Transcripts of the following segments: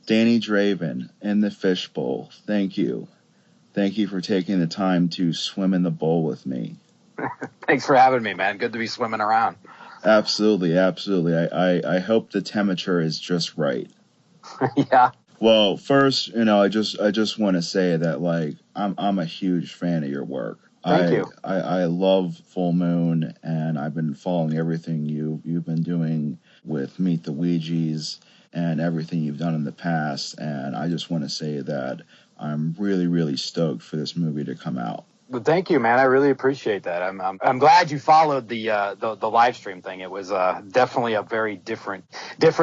Danny Draven in the Fish Bowl. Thank you. Thank you for taking the time to swim in the bowl with me. Thanks for having me, man. Good to be swimming around. Absolutely, absolutely. I hope the temperature is just right. Yeah. Well, first, I just want to say that like I'm a huge fan of your work. Thank you. I love Full Moon, and I've been following everything you've been doing with Meet the Ouijas and everything you've done in the past. And I just want to say that I'm really, really stoked for this movie to come out. Well, thank you, man. I really appreciate that. I'm glad you followed the live stream thing. It was definitely a very different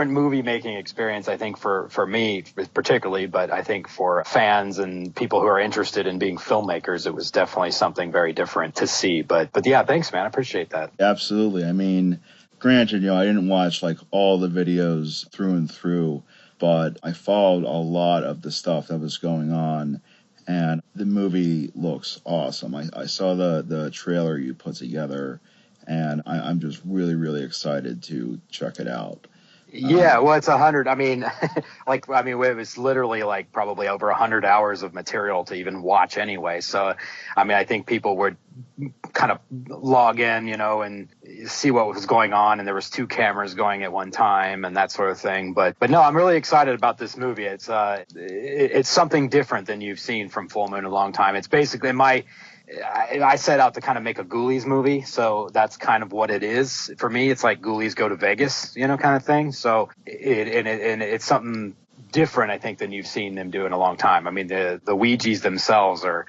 movie making experience. I think for me particularly, but I think for fans and people who are interested in being filmmakers, it was definitely something very different to see. But yeah, thanks, man. I appreciate that. Absolutely. I mean, granted, I didn't watch like all the videos through and through, but I followed a lot of the stuff that was going on. And the movie looks awesome. I saw the trailer you put together, and I'm just really, really excited to check it out. Yeah, well, it's 100. I mean, it was literally like probably over 100 hours of material to even watch anyway. So, I mean, I think people would kind of log in, and see what was going on. And there was 2 cameras going at one time and that sort of thing. But no, I'm really excited about this movie. It's something different than you've seen from Full Moon in a long time. It's basically I set out to kind of make a Ghoulies movie, so that's kind of what it is. For me, it's like Ghoulies go to Vegas, kind of thing. So it's something different, I think, than you've seen them do in a long time. I mean, the Ouijas themselves are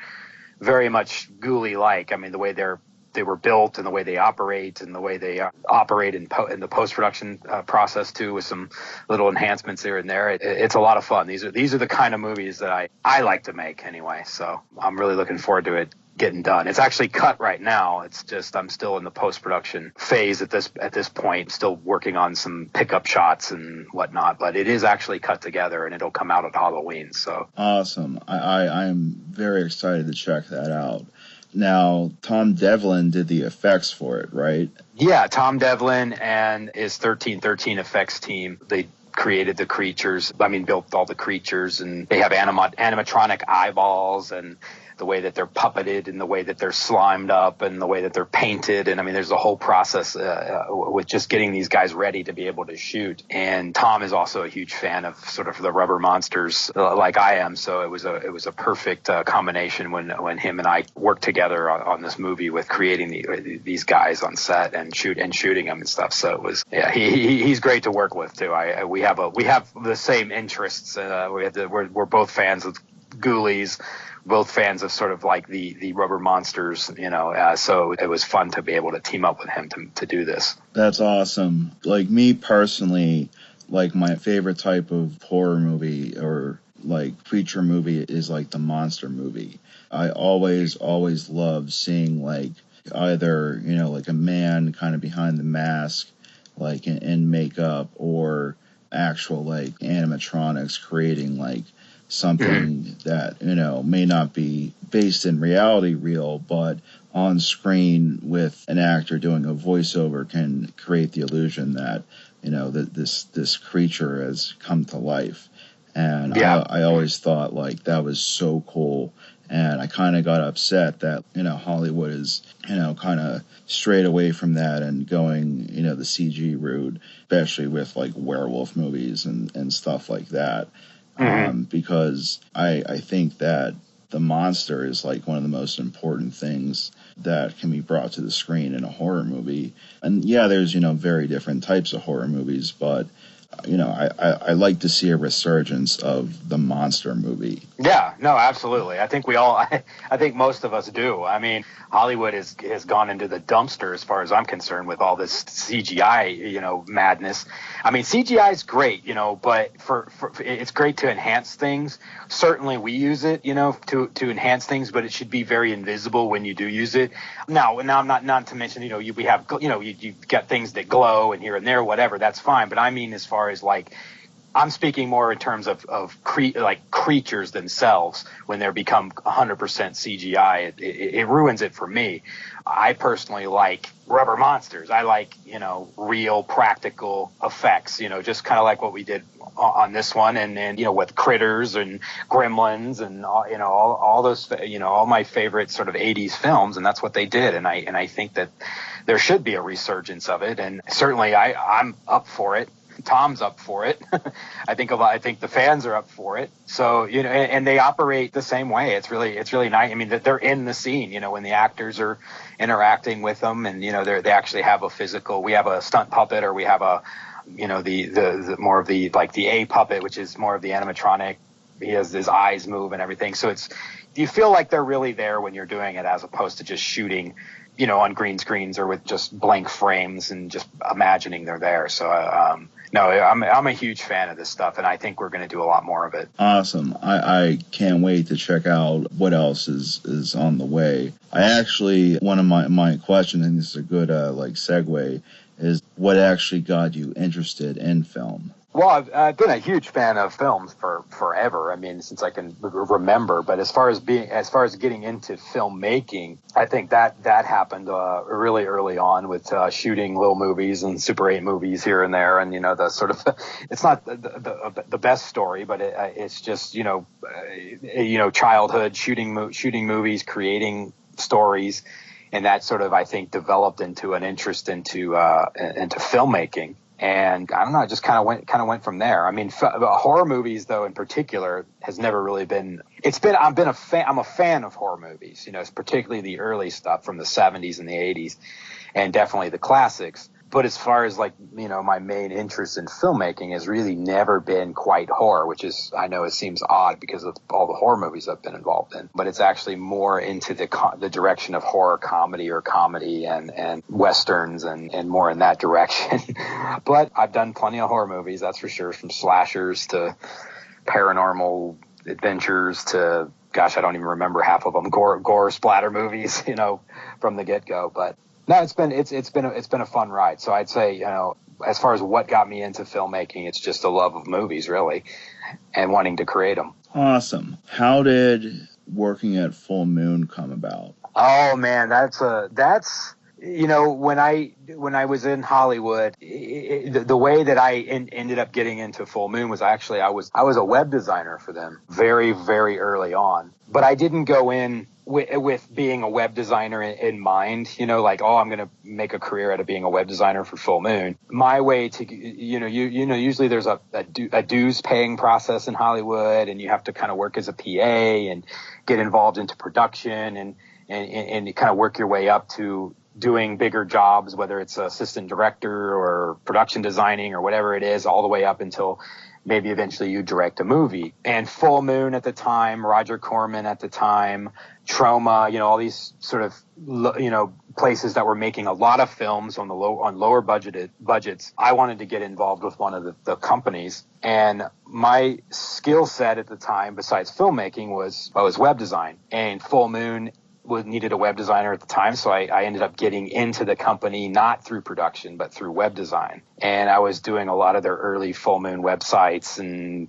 very much Ghoulie-like. I mean, the way they were built and the way they operate and the way they operate in the post-production process too, with some little enhancements here and there. It's a lot of fun. These are the kind of movies that I like to make anyway. So I'm really looking forward to it getting done. It's actually cut right now. It's just I'm still in the post-production phase at this point, still working on some pickup shots and whatnot, but it is actually cut together and it'll come out at Halloween. So awesome. I'm very excited to check that out. Now, Tom Devlin did the effects for it, right? Yeah, Tom Devlin and his 1313 effects team. They created the creatures. I mean, built all the creatures, and they have animatronic eyeballs and the way that they're puppeted and the way that they're slimed up and the way that they're painted. And I mean, there's a whole process with just getting these guys ready to be able to shoot. And Tom is also a huge fan of sort of the rubber monsters like I am. So it was a perfect combination when him and I worked together on this movie with creating these guys on set and shooting them and stuff. So it was, yeah, he's great to work with too. We have the same interests. We're both fans of Ghoulies, both fans of sort of like the rubber monsters, so it was fun to be able to team up with him to do this. That's awesome. Like me personally, like my favorite type of horror movie or like creature movie is like the monster movie. I always love seeing like either, like a man kind of behind the mask, like in makeup, or actual like animatronics creating like something that, may not be based in reality real, but on screen with an actor doing a voiceover can create the illusion that, that this creature has come to life. And yeah. I always thought like that was so cool. And I kind of got upset that, Hollywood is, kind of strayed away from that and going, the CG route, especially with like werewolf movies and stuff like that. Because I think that the monster is like one of the most important things that can be brought to the screen in a horror movie. And yeah, there's, very different types of horror movies, but I like to see a resurgence of the monster movie. Yeah, no, absolutely. I think I think most of us do. I mean, Hollywood has gone into the dumpster as far as I'm concerned with all this CGI, madness. I mean, CGI is great, but for it's great to enhance things. Certainly we use it, to enhance things, but it should be very invisible when you do use it. Now I'm not to mention, we have, you've got things that glow and here and there, whatever, that's fine. But I mean, as far as like I'm speaking more in terms of like creatures themselves. When they become 100% CGI, it ruins it for me. I personally like rubber monsters. I like, real practical effects, just kind of like what we did on this one, and with Critters and Gremlins and all those, all my favorite sort of 80s films, and that's what they did. And I think that there should be a resurgence of it, and certainly I'm up for it. Tom's up for it. I think the fans are up for it. So, and they operate the same way. It's really nice. I mean, that they're in the scene, when the actors are interacting with them, and, they actually have a physical, we have a stunt puppet, or we have a, the more of the, like the A puppet, which is more of the animatronic. He has his eyes move and everything. So you feel like they're really there when you're doing it, as opposed to just shooting, on green screens or with just blank frames and just imagining they're there. So, no, I'm a huge fan of this stuff, and I think we're going to do a lot more of it. Awesome. I can't wait to check out what else is on the way. One of my questions, and this is a good segue, is what actually got you interested in film? Well, I've been a huge fan of films for forever. I mean, since I can remember. But as far as getting into filmmaking, I think that happened really early on with shooting little movies and Super 8 movies here and there, and the sort of it's not the best story, but it's just childhood shooting movies, creating stories, and that sort of, I think, developed into an interest into filmmaking. And I don't know, I just kind of went from there. I mean, horror movies, though, in particular, has never really been. I'm a fan of horror movies. It's particularly the early stuff from the 70s and the 80s, and definitely the classics. But as far as my main interest in filmmaking has really never been quite horror, which is, I know it seems odd because of all the horror movies I've been involved in, but it's actually more into the direction of horror comedy and westerns and more in that direction. But I've done plenty of horror movies, that's for sure, from slashers to paranormal adventures to, gosh, I don't even remember half of them, gore splatter movies, from the get-go. But no, it's been a fun ride. So I'd say, as far as what got me into filmmaking, it's just a love of movies, really, and wanting to create them. Awesome. How did working at Full Moon come about? Oh man, that's when I was in Hollywood, the way that I ended up getting into Full Moon was actually I was a web designer for them very, very early on, but I didn't go in with being a web designer in mind, I'm going to make a career out of being a web designer for Full Moon. My way to, usually there's a dues paying process in Hollywood, and you have to kind of work as a PA and get involved into production and you kind of work your way up to doing bigger jobs, whether it's assistant director or production designing or whatever it is, all the way up until maybe eventually you direct a movie. And Full Moon at the time, Roger Corman at the time, Troma, all these sort of, places that were making a lot of films on lower budgets. I wanted to get involved with one of the companies, and my skill set at the time, besides filmmaking, was web design. And Full Moon needed a web designer at the time, so I ended up getting into the company not through production but through web design. And I was doing a lot of their early Full Moon websites and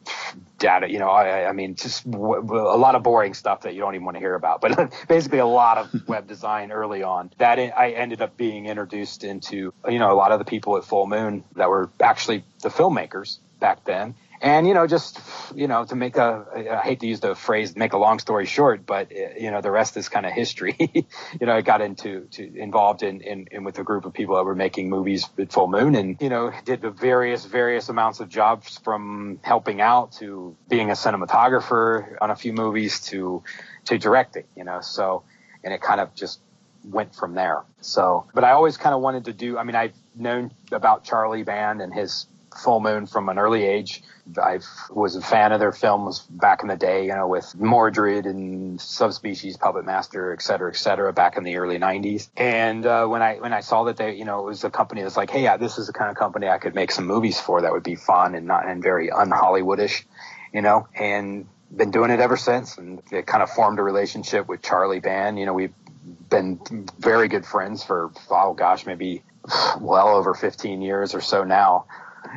data, I mean, just a lot of boring stuff that you don't even want to hear about, but basically a lot of web design early on. That I ended up being introduced into, a lot of the people at Full Moon that were actually the filmmakers back then. And, to make I hate to use the phrase, make a long story short, but, the rest is kind of history. I got involved in with a group of people that were making movies at Full Moon, and, did the various amounts of jobs, from helping out to being a cinematographer on a few movies to directing, so, and it kind of just went from there. So, but I always kind of wanted to do, I've known about Charlie Band and his Full Moon from an early age. I was a fan of their films back in the day, with Mordred and Subspecies, Puppet Master, et cetera, back in the early 90s. And when I saw that they, it was a company that's like, hey, yeah, this is the kind of company I could make some movies for that would be fun and very un-Hollywoodish, and been doing it ever since. And it kind of formed a relationship with Charlie Band. We've been very good friends for, maybe well over 15 years or so now.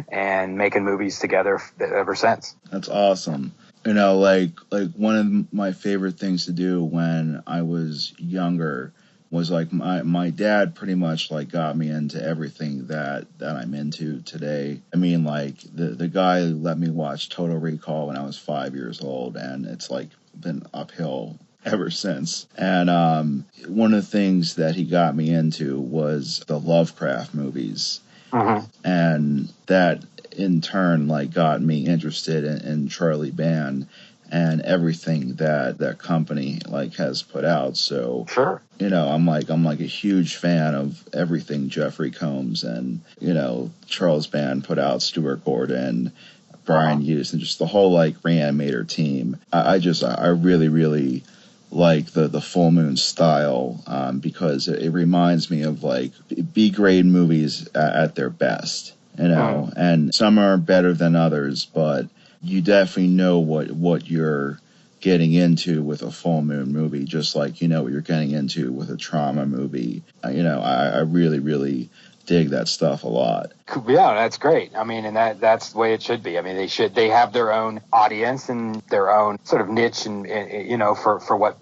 and making movies together ever since. That's awesome. Like one of my favorite things to do when I was younger was like my dad pretty much like got me into everything that I'm into today. I mean, like the guy let me watch Total Recall when I was 5 years old, and it's like been uphill ever since. And one of the things that he got me into was the Lovecraft movies. Mm-hmm. And that in turn like got me interested in Charlie Band and everything that company like has put out. So sure, I'm like a huge fan of everything Jeffrey Combs and Charles Band put out, Stuart Gordon, Brian Hughes, and just the whole like Reanimator team. I really really like the Full Moon style because it reminds me of like B grade movies at their best, and some are better than others, but you definitely know what you're getting into with a Full Moon movie, just like what you're getting into with a trauma movie. I really really dig that stuff a lot. Yeah, that's great. I mean, and that's the way it should be. I mean, they have their own audience and their own sort of niche and for what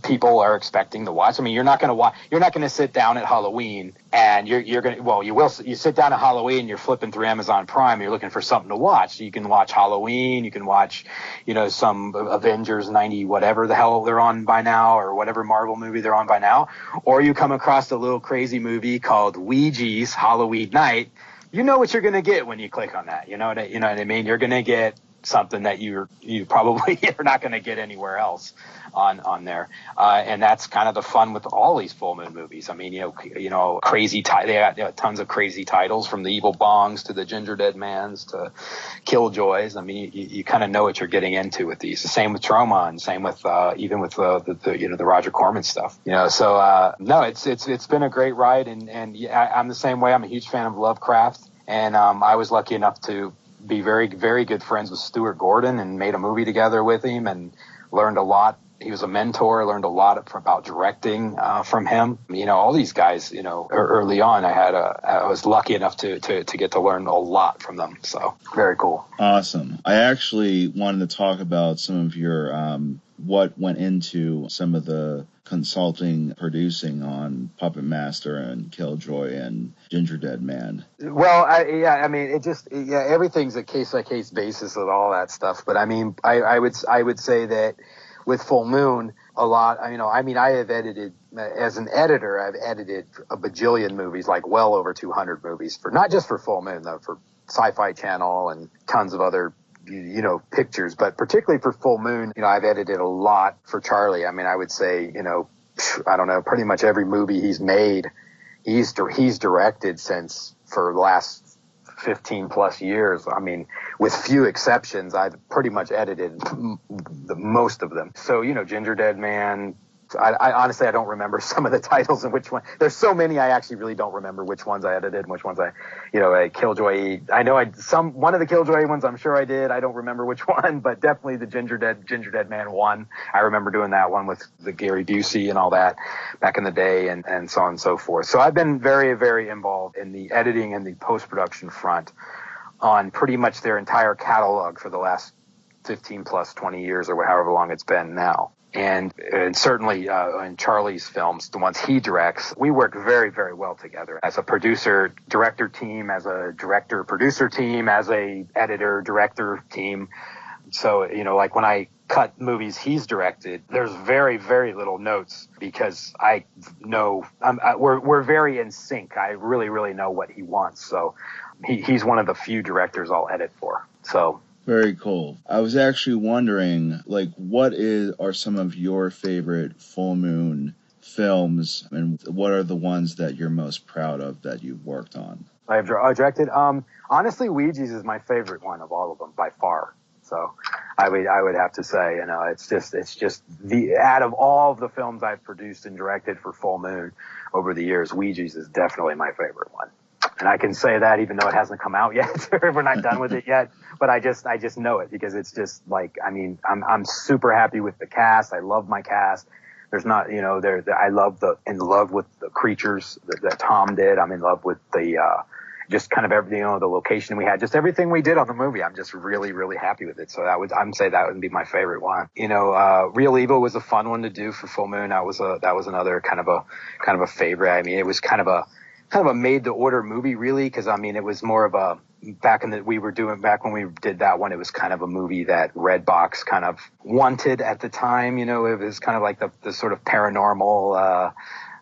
people are expecting to watch. I mean, you're not going to sit down at Halloween and you sit down at Halloween, you're flipping through Amazon Prime, you're looking for something to watch. You can watch Halloween, you can watch, some Avengers 90, whatever the hell they're on by now, or whatever Marvel movie they're on by now, or you come across a little crazy movie called Ouija's Halloween Night. You know what you're going to get when you click on that. You know what I mean? You're going to get something that you probably are not going to get anywhere else on there, and that's kind of the fun with all these Full Moon movies. I mean, crazy they got tons of crazy titles, from the Evil Bongs to the Ginger Dead Mans to Killjoys. I mean, you kind of know what you're getting into with these. The same with Trauma, and same with even with the Roger Corman stuff. So no, it's been a great ride, and I'm the same way. I'm a huge fan of Lovecraft, and I was lucky enough to be very, very good friends with Stuart Gordon and made a movie together with him and learned a lot. He was a mentor, learned a lot about directing from him. All these guys, early on, I was lucky enough to get to learn a lot from them. So very cool. Awesome. I actually wanted to talk about some of your, what went into some of the consulting producing on Puppet Master and Killjoy and Ginger Dead Man. Well, everything's a case by case basis of all that stuff. But I mean, I would say that with Full Moon, a lot. I have edited, as an editor, I've edited a bajillion movies, like well over 200 movies, for not just for Full Moon though, for Sci-Fi Channel and tons of other pictures, but particularly for Full Moon, I've edited a lot for Charlie. I mean, I would say, I don't know, pretty much every movie he's made, he's directed since, for the last 15 plus years. I mean, with few exceptions, I've pretty much edited most of them. So, Ginger Dead Man, I honestly, I don't remember some of the titles and which one. There's so many, I actually really don't remember which ones I edited and which ones Killjoy. I know one of the Killjoy ones, I'm sure I did. I don't remember which one, but definitely the Ginger Dead Man one. I remember doing that one with the Gary Busey and all that back in the day, and so on and so forth. So I've been very, very involved in the editing and the post-production front on pretty much their entire catalog for the last 15 plus 20 years, or however long it's been now. And certainly in Charlie's films, the ones he directs, we work very, very well together as a producer-director team, as a director-producer team, as a editor-director team. So, like when I cut movies he's directed, there's very, very little notes, because I know we're very in sync. I really, really know what he wants. So he's one of the few directors I'll edit for. So. Very cool. I was actually wondering, like, what are some of your favorite Full Moon films, and what are the ones that you're most proud of that you've worked on? I've directed. Honestly, Ouija's is my favorite one of all of them by far. So I would have to say, it's just the, out of all of the films I've produced and directed for Full Moon over the years, Ouija's is definitely my favorite one. And I can say that even though it hasn't come out yet, or we're not done with it yet, but I just know it, because it's just like, I'm super happy with the cast. I love my cast. There's not, in love with the creatures that Tom did. I'm in love with the just kind of everything, the location we had, just everything we did on the movie. I'm just really, really happy with it. So I'm say that would be my favorite one. Real Evil was a fun one to do for Full Moon. That was another kind of a favorite. I mean, it was kind of a made to order movie, really, because I mean, it was more of a back when we did that one, it was kind of a movie that Redbox kind of wanted at the time. It was kind of like the sort of paranormal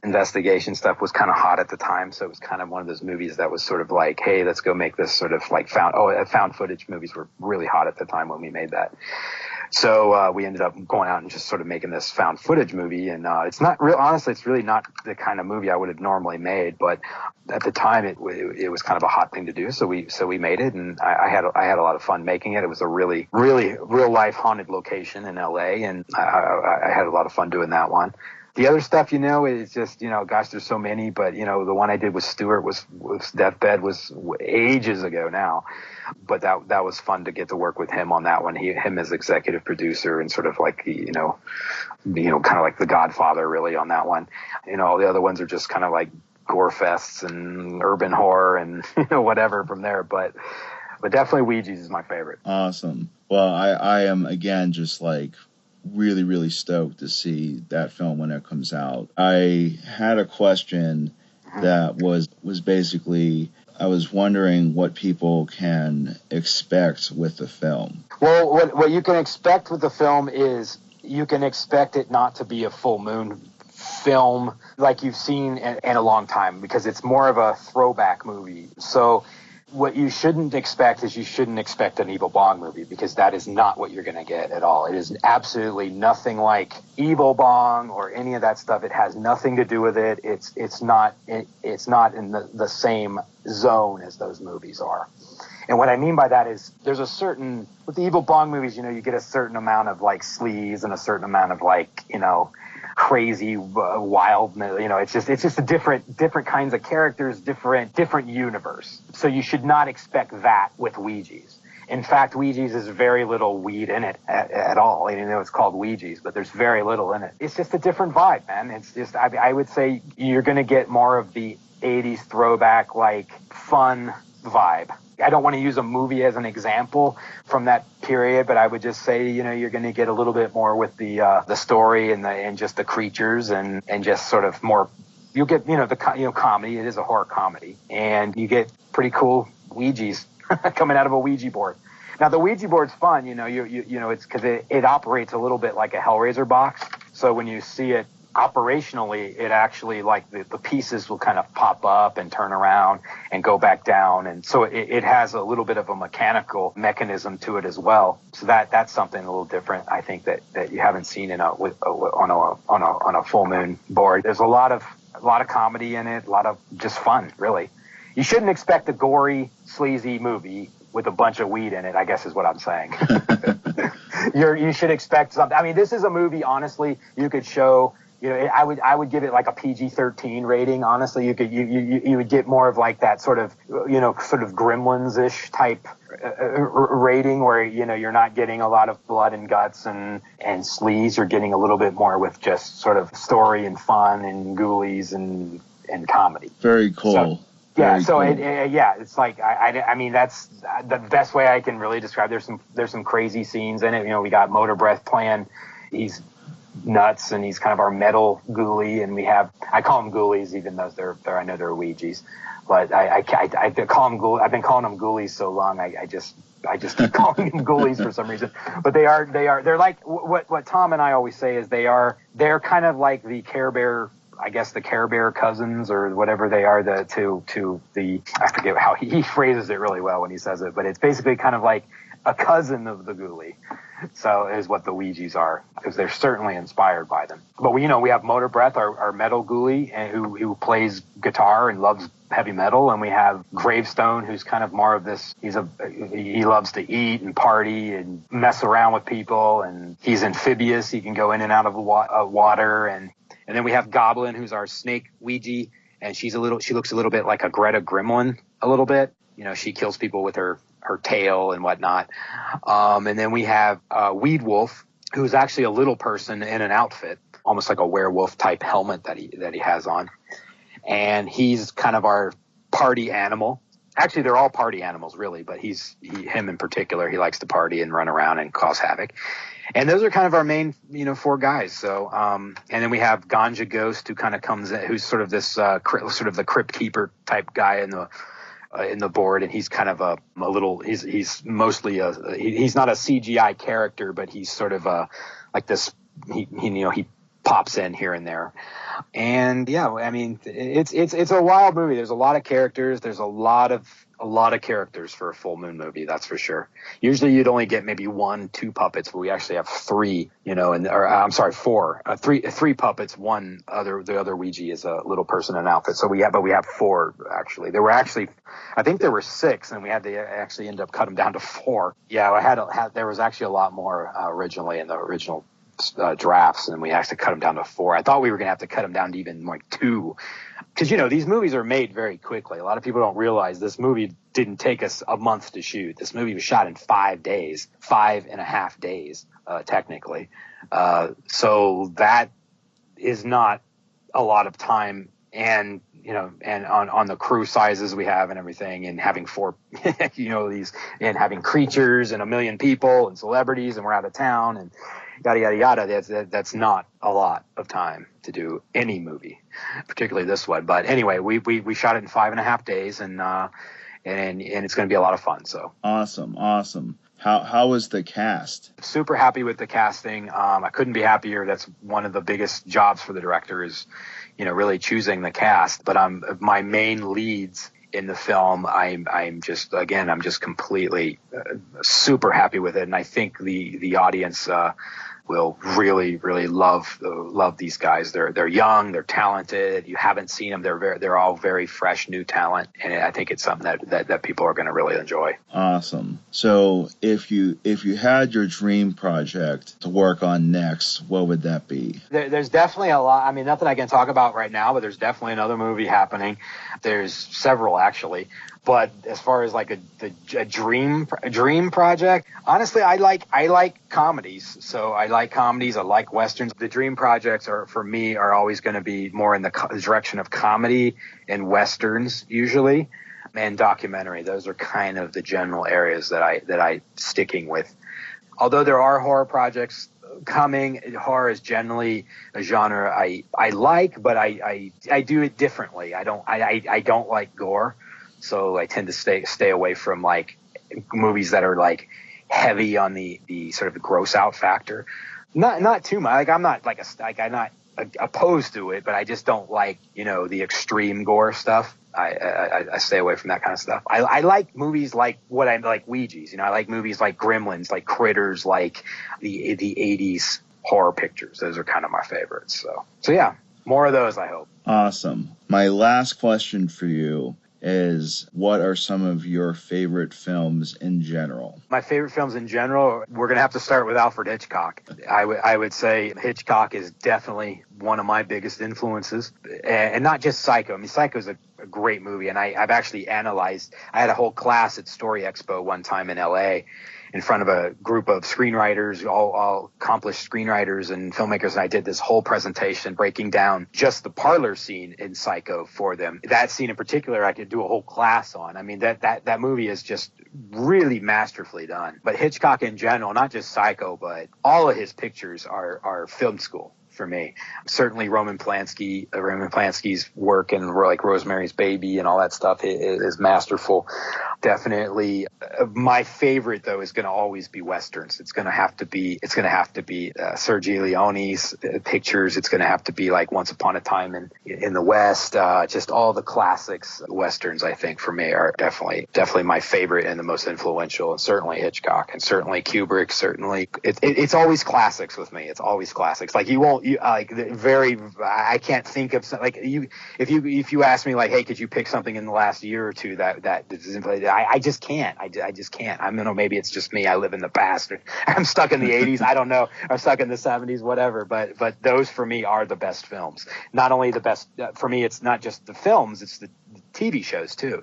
investigation stuff was kind of hot at the time. So it was kind of one of those movies that was sort of like, hey, let's go make this sort of like found footage movies were really hot at the time when we made that. So we ended up going out and just sort of making this found footage movie, and it's not real. Honestly, it's really not the kind of movie I would have normally made, but at the time it was kind of a hot thing to do. So we made it, and I had a lot of fun making it. It was a really, really real life haunted location in LA, and I had a lot of fun doing that one. The other stuff, is just, gosh, there's so many, but, the one I did with Stuart was Deathbed was ages ago now, but that was fun to get to work with him on that one. Him as executive producer and sort of like, kind of like the Godfather really on that one. All the other ones are just kind of like gore fests and urban horror and, whatever from there. But definitely Ouija's is my favorite. Awesome. Well, I am, again, just like really, really stoked to see that film when it comes out. I had a question that was basically, I was wondering what people can expect with the film. Well, what you can expect with the film is you can expect it not to be a Full Moon film like you've seen in a long time, because it's more of a throwback movie. So what you shouldn't expect is you shouldn't expect an Evil Bong movie, because that is not what you're going to get at all. It is absolutely nothing like Evil Bong or any of that stuff. It has nothing to do with it. It's not in the same zone as those movies are. And what I mean by that is there's with the Evil Bong movies, you get a certain amount of like sleaze and a certain amount of like, crazy wild, it's just a different kinds of characters, different universe. So you should not expect that with Ouija's. In fact, Ouija's is very little weed in it at all. It's called Ouija's, but there's very little in it. It's just a different vibe, man. It's just, I would say you're going to get more of the 80s throwback, like fun vibe. I don't want to use a movie as an example from that period, but I would just say, you're going to get a little bit more with the story and just the creatures and just sort of more. You'll get, comedy. It is a horror comedy, and you get pretty cool Ouija's coming out of a Ouija board. Now the Ouija board's fun, it's because it operates a little bit like a Hellraiser box. So when you see it operationally, it actually, like the pieces will kind of pop up and turn around and go back down, and so it has a little bit of a mechanical mechanism to it as well. So that's something a little different, I think, that you haven't seen on a Full Moon board. There's a lot of comedy in it, a lot of just fun, really. You shouldn't expect a gory, sleazy movie with a bunch of weed in it, I guess is what I'm saying. You should expect something. I mean, this is a movie, honestly, you could show. I would give it like a PG-13 rating. Honestly, you would get more of like that sort of Gremlins-ish type rating, where you're not getting a lot of blood and guts and sleaze. You're getting a little bit more with just sort of story and fun and ghoulies and comedy. Very cool. It's like I mean, that's the best way I can really describe. There's some crazy scenes in it. We got Motor Breath playing. He's nuts, and he's kind of our metal ghoulie, and I call them ghoulies, even though I know they're Ouija's, but I call them I've been calling them ghoulies so long, I just keep calling them ghoulies for some reason. But they're like what Tom and I always say is they're kind of like the Care Bear, I guess, the Care Bear cousins or whatever they are to the, I forget how he phrases it really well when he says it, but it's basically kind of like a cousin of the ghoulie. So is what the Ouija's are, because they're certainly inspired by them. But we have Motor Breath, our metal ghoulie, and who plays guitar and loves heavy metal, and we have Gravestone, who's kind of more of this. He loves to eat and party and mess around with people, and he's amphibious. He can go in and out of water, and then we have Goblin, who's our snake Ouija, and she looks a little bit like a Greta Gremlin, a little bit. She kills people with her tail and whatnot. And then we have Weed Wolf, who's actually a little person in an outfit, almost like a werewolf type helmet that he has on. And he's kind of our party animal. Actually, they're all party animals, really, but him in particular, he likes to party and run around and cause havoc. And those are kind of our main, 4 guys. So, and then we have Ganja Ghost, who kind of comes in, who's sort of this, sort of the crypt keeper type guy in the board. And he's kind of a little, he's mostly he's not a CGI character, but he's sort of like this, he pops in here and there. And yeah, I mean, it's a wild movie. There's a lot of characters. There's a lot of characters for a full moon movie. That's for sure. Usually you'd only get maybe 1, 2 puppets, but we actually have 3, I'm sorry, 4, 3 puppets. The other Ouija is a little person in an outfit. So we have 4 actually. I think there were 6, and we had to actually end up cut them down to 4. Yeah, there was actually a lot more originally in the original drafts, and we actually cut them down to 4. I thought we were going to have to cut them down to even like 2, because these movies are made very quickly. A lot of people don't realize this movie didn't take us a month to shoot. This movie was shot in 5 days, 5.5 days, technically. So that is not a lot of time, and and on the crew sizes we have and everything, and having 4, and having creatures and 1 million people and celebrities, and we're out of town and yada yada yada. That's not a lot of time to do any movie, particularly this one. But anyway, we shot it in 5.5 days, and it's going to be a lot of fun. So awesome. How was the cast? Super happy with the casting. I couldn't be happier. That's one of the biggest jobs for the director is, really choosing the cast. But my main leads in the film, I'm just completely super happy with it, and I think the audience will really, really love these guys. They're young, they're talented. You haven't seen them. They're all very fresh, new talent, and I think it's something that people are going to really enjoy. Awesome. So if you had your dream project to work on next, what would that be? There's definitely a lot. I mean, nothing I can talk about right now, but there's definitely another movie happening. There's several actually. But as far as like a dream project, honestly, I like comedies. So I like comedies. I like westerns. The dream projects are always going to be more in the direction of comedy and westerns usually, and documentary. Those are kind of the general areas that I sticking with. Although there are horror projects coming, horror is generally a genre I like, but I do it differently. I don't like gore. So I tend to stay away from like movies that are like heavy on the sort of the gross out factor. Not too much. Like I'm not opposed to it, but I just don't like the extreme gore stuff. I stay away from that kind of stuff. I like movies like Ouija's. I like movies like Gremlins, like Critters, like the 80s horror pictures. Those are kind of my favorites. So yeah, more of those I hope. Awesome. My last question for you is, what are some of your favorite films in general? My favorite films in general, we're going to have to start with Alfred Hitchcock. I would say Hitchcock is definitely one of my biggest influences, and not just Psycho. I mean, Psycho is a great movie, and I've actually analyzed. I had a whole class at Story Expo one time in LA in front of a group of screenwriters, all accomplished screenwriters and filmmakers, and I did this whole presentation breaking down just the parlor scene in Psycho for them. That scene in particular, I could do a whole class on. I mean, that movie is just really masterfully done. But Hitchcock in general, not just Psycho, but all of his pictures are film school for me. Certainly Roman Polanski's work and like Rosemary's Baby and all that stuff is masterful. Definitely. My favorite though is going to always be westerns. It's going to have to be Sergio Leone's pictures. It's going to have to be like Once Upon a Time in the West. Just all the classics westerns, I think, for me are definitely my favorite and the most influential. And certainly Hitchcock, and certainly Kubrick. Certainly, it's always classics with me. It's always classics. Like I can't think of like if you ask me like, hey, could you pick something in the last year or two that isn't played? I just can't. I just can't. I mean, maybe it's just me. I live in the past. I'm stuck in the 80s. I don't know. I'm stuck in the 70s, whatever. But those for me are the best films. Not only the best for me, it's not just the films. It's the TV shows too.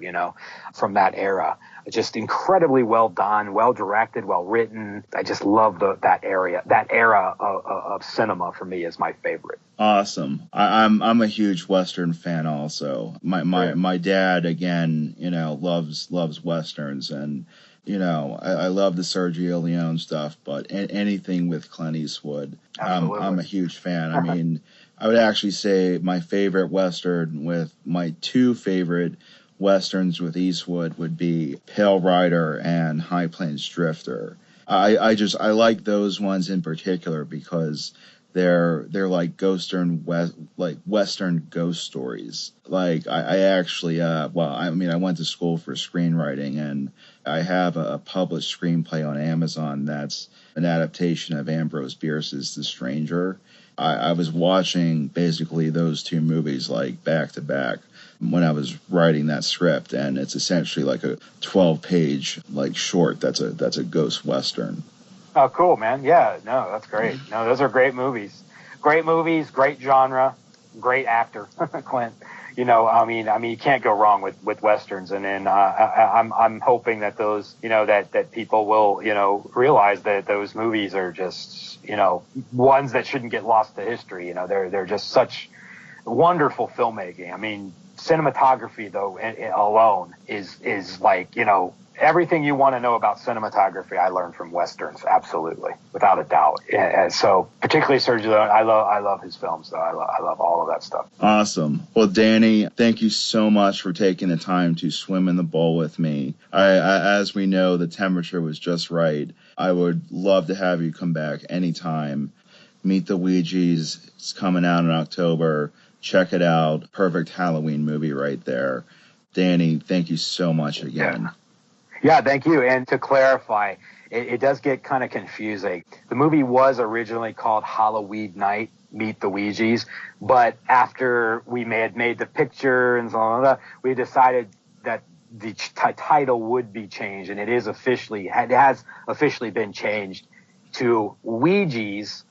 From that era. Just incredibly well done, well directed, well written. I just love that era of cinema. For me is my favorite. Awesome. I'm a huge Western fan also. My dad again, loves Westerns, and I love the Sergio Leone stuff, but anything with Clint Eastwood, I'm a huge fan. I mean, I would actually say my favorite Western with my two favorite Westerns with Eastwood would be Pale Rider and High Plains Drifter. I like those ones in particular because they're like Western ghost stories. Like I actually I mean I went to school for screenwriting, and I have a published screenplay on Amazon that's an adaptation of Ambrose Bierce's The Stranger. I was watching basically those two movies like back to back when I was writing that script, and it's essentially like a 12-page like short that's a ghost western. Oh, cool, man. Yeah, no, that's great. No, those are great movies. Great movies, great genre, great actor, Clint. I mean, you can't go wrong with westerns. And then I'm hoping that those, that people will, realize that those movies are just, ones that shouldn't get lost to history. They're just such wonderful filmmaking. I mean, cinematography though alone is like, everything you want to know about cinematography, I learned from westerns, absolutely, without a doubt. And so, particularly Sergio Leone, I love his films, though. I love all of that stuff. Awesome. Well, Danny, thank you so much for taking the time to swim in the bowl with me. As we know, the temperature was just right. I would love to have you come back anytime. Meet the Ouija's. It's coming out in October. Check it out. Perfect Halloween movie right there. Danny, thank you so much again. Yeah, thank you. And to clarify, it does get kind of confusing. The movie was originally called Halloween Night, Meet the Ouija's, but after we had made the picture and so on, we decided that the title would be changed, and it has officially been changed to Ouija's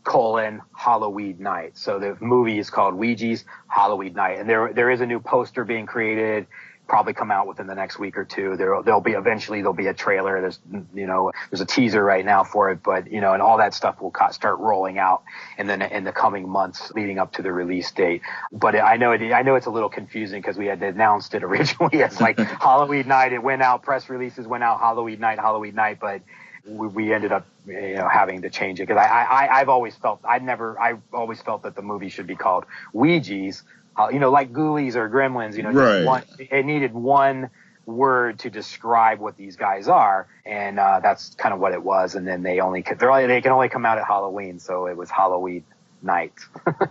Halloween Night. So the movie is called Ouija's Halloween Night, and there is a new poster being created. Probably come out within the next week or two. There'll be a trailer. There's a teaser right now for it, but and all that stuff will start rolling out in the coming months leading up to the release date. But I know it's a little confusing because we had announced it originally as like Halloween Night. It went out, press releases went out Halloween Night, but we ended up having to change it because I've always felt that the movie should be called Ouija's. Like Ghoulies or Gremlins, right. It needed one word to describe what these guys are, and that's kind of what it was. And then they can only come out at Halloween, so it was Halloween Night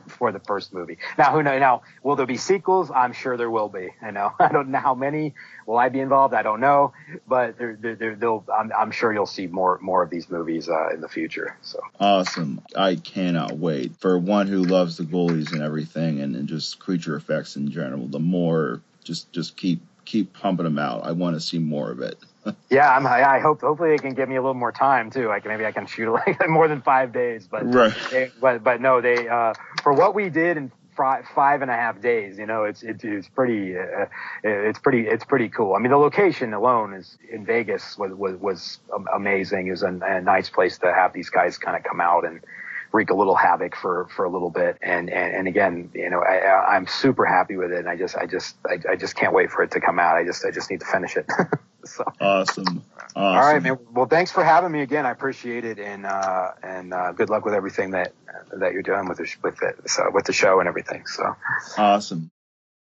for the first movie. Now, who knows? Now, will there be sequels? I'm sure there will be. I don't know how many. Will I be involved? I don't know, but I'm sure you'll see more of these movies in the future. So awesome! I cannot wait. For one who loves the Ghoulies and everything, and just creature effects in general, the more just keep pumping them out. I want to see more of it. Yeah, I hope hopefully they can give me a little more time too. Maybe I can shoot like more than 5 days, but right. But no, they for what we did in 5.5 days, it's pretty cool. I mean, the location alone is in Vegas was amazing. It was a nice place to have these guys kind of come out and wreak a little havoc for a little bit. And again, I'm super happy with it. And I just can't wait for it to come out. I just need to finish it. So awesome. All right, man. Well, thanks for having me again. I appreciate it. And good luck with everything that you're doing with the show and everything. So awesome.